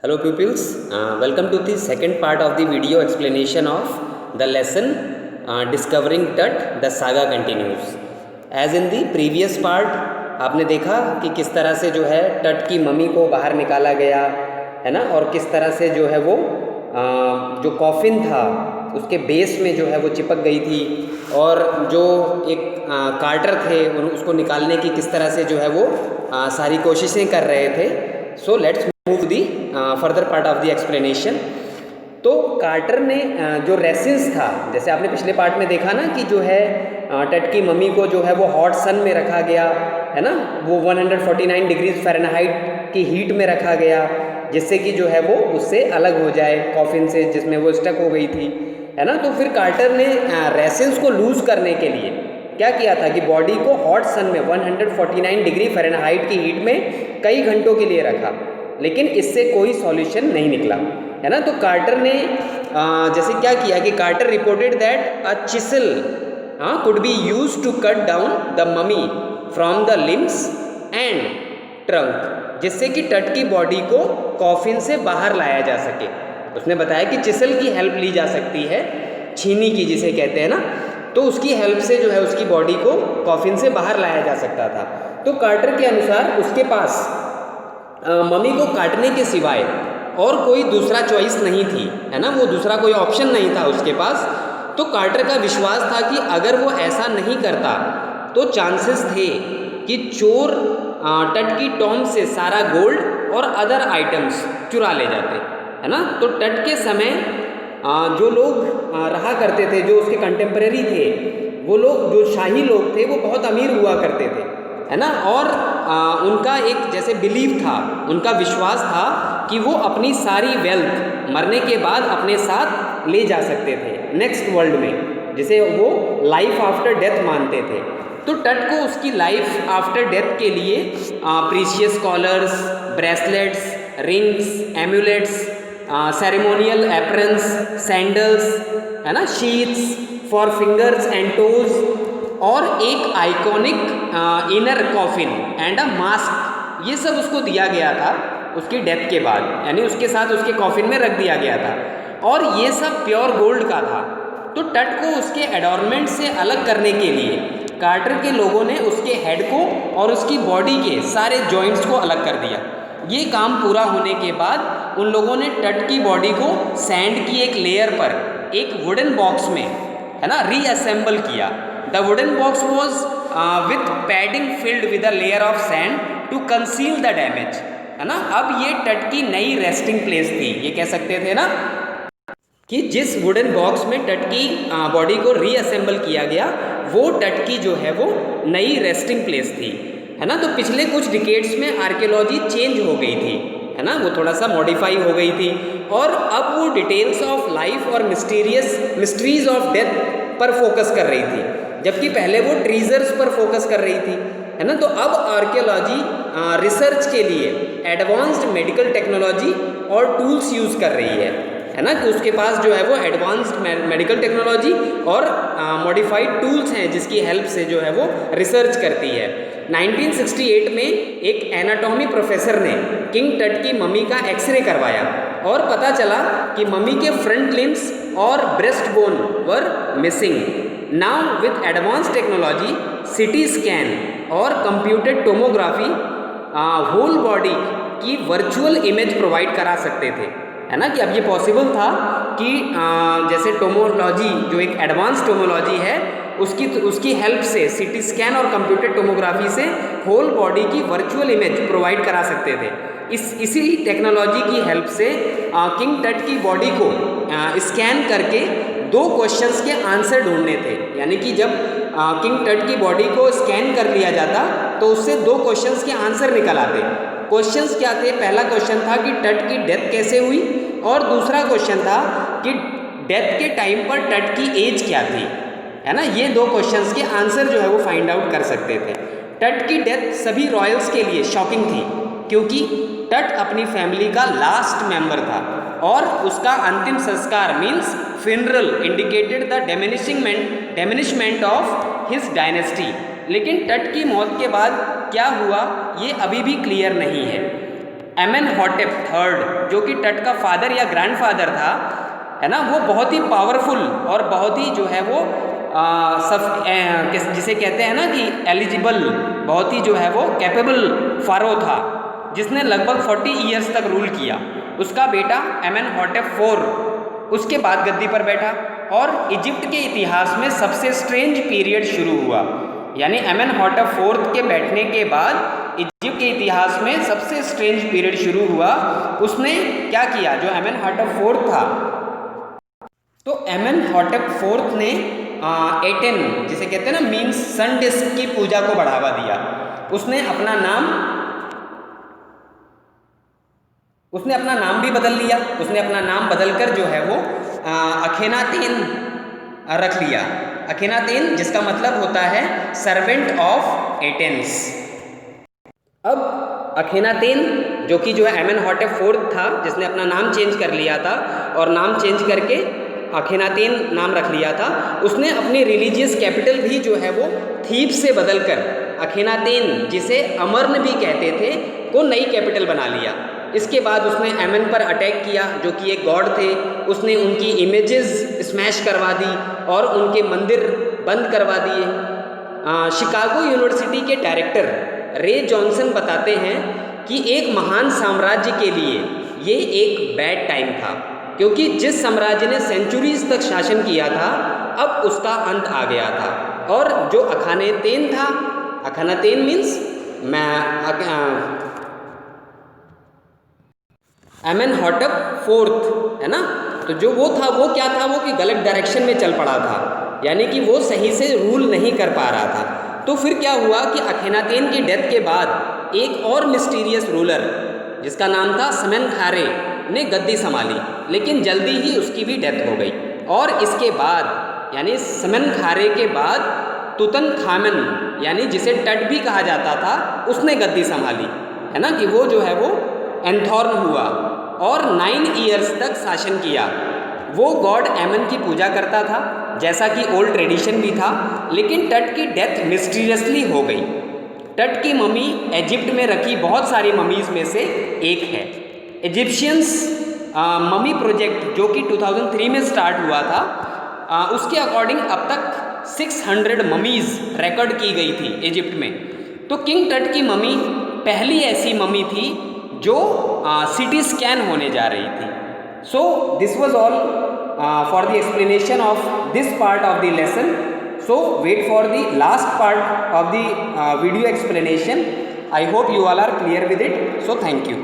Hello pupils, welcome to the second part of the video explanation of the lesson discovering Tat, the saga continues. As in the previous part आपने देखा कि किस तरह से जो है टट की मम्मी को बाहर निकाला गया है ना, और किस तरह से जो है वो जो कॉफिन था उसके बेस में जो है वो चिपक गई थी, और जो एक कार्टर थे उसको निकालने की किस तरह से जो है वो सारी कोशिशें कर रहे थे. So let's move the further part of the explanation. तो कार्टर ने जो रेसिन्स था, जैसे आपने पिछले पार्ट में देखा ना कि जो है टट की मम्मी को जो है वो हॉट सन में रखा गया है ना, वो 149 डिग्रीज फ़ारेनहाइट की हीट में रखा गया, जिससे कि जो है वो उससे अलग हो जाए कॉफिन से जिसमें वो स्टक हो गई थी, है ना. तो फिर कार्टर ने रेसिन्स को लूज़ करने के लिए क्या किया था कि बॉडी को हॉट सन में 149 डिग्री फ़ारेनहाइट की हीट में कई घंटों के लिए रखा, लेकिन इससे कोई सॉल्यूशन नहीं निकला, है ना. तो कार्टर ने जैसे क्या किया कि Carter reported that a chisel could be use to cut down the mummy from the limbs and trunk, जिससे कि टट की बॉडी को कॉफिन से बाहर लाया जा सके. उसने बताया कि चिसल की हेल्प ली जा सकती है, छीनी की जिसे कहते हैं ना, तो उसकी हेल्प से जो है उसकी बॉडी को कॉफिन से बाहर लाया जा सकता था. तो कार्टर के अनुसार उसके पास मम्मी को काटने के सिवाय और कोई दूसरा चॉइस नहीं थी, है ना, वो दूसरा कोई ऑप्शन नहीं था उसके पास. तो कार्टर का विश्वास था कि अगर वो ऐसा नहीं करता तो चांसेस थे कि चोर टट की टॉम से सारा गोल्ड और अदर आइटम्स चुरा ले जाते, है ना. तो टट के समय जो लोग रहा करते थे, जो उसके कंटेम्परेरी थे, वो लोग जो शाही लोग थे वो बहुत अमीर हुआ करते थे, है ना. और उनका एक जैसे बिलीव था, उनका विश्वास था कि वो अपनी सारी वेल्थ मरने के बाद अपने साथ ले जा सकते थे नेक्स्ट वर्ल्ड में, जिसे वो लाइफ आफ्टर डेथ मानते थे. तो टट को उसकी लाइफ आफ्टर डेथ के लिए precious collars, bracelets, rings, amulets, ceremonial aprons, sandals, है ना, sheets for fingers and toes, और एक iconic inner coffin and a mask, ये सब उसको दिया गया था उसकी डेथ के बाद, यानी उसके साथ उसके कॉफिन में रख दिया गया था, और ये सब प्योर गोल्ड का था. तो टट को उसके एडॉर्नमेंट से अलग करने के लिए कार्टर के लोगों ने उसके हेड को और उसकी बॉडी के सारे जॉइंट्स को अलग कर दिया. ये काम पूरा होने के बाद उन लोगों ने टट की बॉडी को सैंड की एक लेयर पर एक वुडन बॉक्स में, है ना, रीअसेंबल किया. The wooden box was with padding filled with a layer of sand to conceal the damage, है ना. अब ये टट की नई रेस्टिंग प्लेस थी, ये कह सकते थे ना कि जिस वुडन बॉक्स में टट की बॉडी को रीअसेंबल किया गया वो टट की जो है वो नई रेस्टिंग प्लेस थी, है ना. तो पिछले कुछ डिकेड्स में आर्कियोलॉजी चेंज हो गई थी, है ना, वो थोड़ा सा मॉडिफाई हो गई थी, और अब वो डिटेल्स ऑफ लाइफ और मिस्ट्रीज ऑफ डेथ पर फोकस कर रही थी, जबकि पहले वो ट्रीजर्स पर फोकस कर रही थी, है ना. तो अब आर्कियोलॉजी रिसर्च के लिए एडवांस्ड मेडिकल टेक्नोलॉजी और टूल्स यूज़ कर रही है ना, कि उसके पास जो है वो एडवांस्ड मेडिकल टेक्नोलॉजी और मॉडिफाइड टूल्स हैं जिसकी हेल्प से जो है वो रिसर्च करती है. 1968 में एक एनाटॉमी प्रोफेसर ने किंग टट की मम्मी का एक्सरे करवाया और पता चला कि मम्मी के फ्रंट लिम्स और breast bone were missing. Now with advanced technology, CT scan और कंप्यूटेड टोमोग्राफी होल बॉडी की वर्चुअल इमेज प्रोवाइड करा सकते थे, है ना. कि अब ये पॉसिबल था कि जैसे टोमोलॉजी जो एक एडवांस टोमोलॉजी है उसकी हेल्प से CT स्कैन और कंप्यूटेड टोमोग्राफी से होल बॉडी की वर्चुअल इमेज प्रोवाइड करा सकते थे. इसी टेक्नोलॉजी की हेल्प से किंग टट की बॉडी को स्कैन करके 2 क्वेश्चंस के आंसर ढूंढने थे, यानी कि जब किंग टट की बॉडी को स्कैन कर लिया जाता तो उससे 2 क्वेश्चंस के आंसर निकल आते. क्वेश्चंस क्या थे? पहला क्वेश्चन था कि टट की डेथ कैसे हुई, और दूसरा क्वेश्चन था कि डेथ के टाइम पर टट की एज क्या थी, है ना. ये 2 क्वेश्चंस के आंसर जो है वो फाइंड आउट कर सकते थे. टट की डेथ सभी रॉयल्स के लिए शॉकिंग थी, क्योंकि टट अपनी फैमिली का लास्ट मेंबर था, और उसका अंतिम संस्कार means funeral indicated the diminishment of his dynasty. लेकिन टट की मौत के बाद क्या हुआ ये अभी भी क्लियर नहीं है. एमेनहॉटेप थर्ड, जो कि टट का फादर या ग्रैंडफादर था, है ना, वो बहुत ही पावरफुल और बहुत ही जो है वो जिसे कहते हैं ना कि एलिजिबल, बहुत ही जो है वो कैपेबल फारो था, जिसने लगभग 40 ईयर्स तक रूल किया। उसका बेटा एमेनहॉटेप IV उसके बाद गद्दी पर बैठा और इजिप्ट के इतिहास में सबसे स्ट्रेंज पीरियड शुरू हुआ। यानी एमेनहॉटेप IV के बैठने के बाद इजिप्ट के इतिहास में सबसे स्ट्रेंज पीरियड शुरू हुआ। उसने क्या किया, जो एमेनहॉटेप IV था, तो एमेनहॉटेप IV ने एटेन, जिसे कहते हैं ना मीन्स सन डिस्क की पूजा को बढ़ावा दिया। उसने अपना नाम भी बदल लिया। उसने अपना नाम बदलकर जो है वो अखेनातेन रख लिया। अखेनातेन जिसका मतलब होता है सर्वेंट ऑफ एटेंस। अब अखेनातेन जो कि जो है एमेनहॉटेप IV था, जिसने अपना नाम चेंज कर लिया था और नाम चेंज करके अखेनातेन नाम रख लिया था, उसने अपनी रिलीजियस कैपिटल भी जो है वो थीब से बदलकर अखेनातेन, जिसे अमर्न भी कहते थे, को नई कैपिटल बना लिया। इसके बाद उसने एमन पर अटैक किया, जो कि एक गॉड थे। उसने उनकी इमेजेस स्मैश करवा दी और उनके मंदिर बंद करवा दिए। शिकागो यूनिवर्सिटी के डायरेक्टर रे जॉनसन बताते हैं कि एक महान साम्राज्य के लिए ये एक बैड टाइम था, क्योंकि जिस साम्राज्य ने सेंचुरीज तक शासन किया था, अब उसका अंत आ गया था। और जो अखेनातेन था, अखेनातेन मीन्स एमेनहॉटेप IV, है ना, तो जो वो था वो क्या था, वो कि गलत डायरेक्शन में चल पड़ा था, यानी कि वो सही से रूल नहीं कर पा रहा था। तो फिर क्या हुआ कि अखेनातेन की डेथ के बाद एक और मिस्टीरियस रूलर जिसका नाम था सेमेनखारे ने गद्दी संभाली, लेकिन जल्दी ही उसकी भी डेथ हो गई। और इसके बाद यानी सेमेनखारे के बाद तुतनखामेन, यानी जिसे टट भी कहा जाता था, उसने गद्दी संभाली, है ना, कि वो जो है वो एंथॉर्न हुआ और 9 ईयर्स तक शासन किया। वो गॉड एमन की पूजा करता था, जैसा कि ओल्ड ट्रेडिशन भी था, लेकिन टट की डेथ मिस्टीरियसली हो गई। टट की मम्मी इजिप्ट में रखी बहुत सारी ममीज़ में से एक है। इजिप्शियंस ममी प्रोजेक्ट जो कि 2003 में स्टार्ट हुआ था, उसके अकॉर्डिंग अब तक 600 ममीज़ रिकॉर्ड की गई थी इजिप्ट में। तो किंग टट की ममी पहली ऐसी ममी थी जो CT स्कैन होने जा रही थी। So this was all for the explanation of this part of the lesson. So wait for the last part of the video explanation. I hope you all are clear with it. So thank you.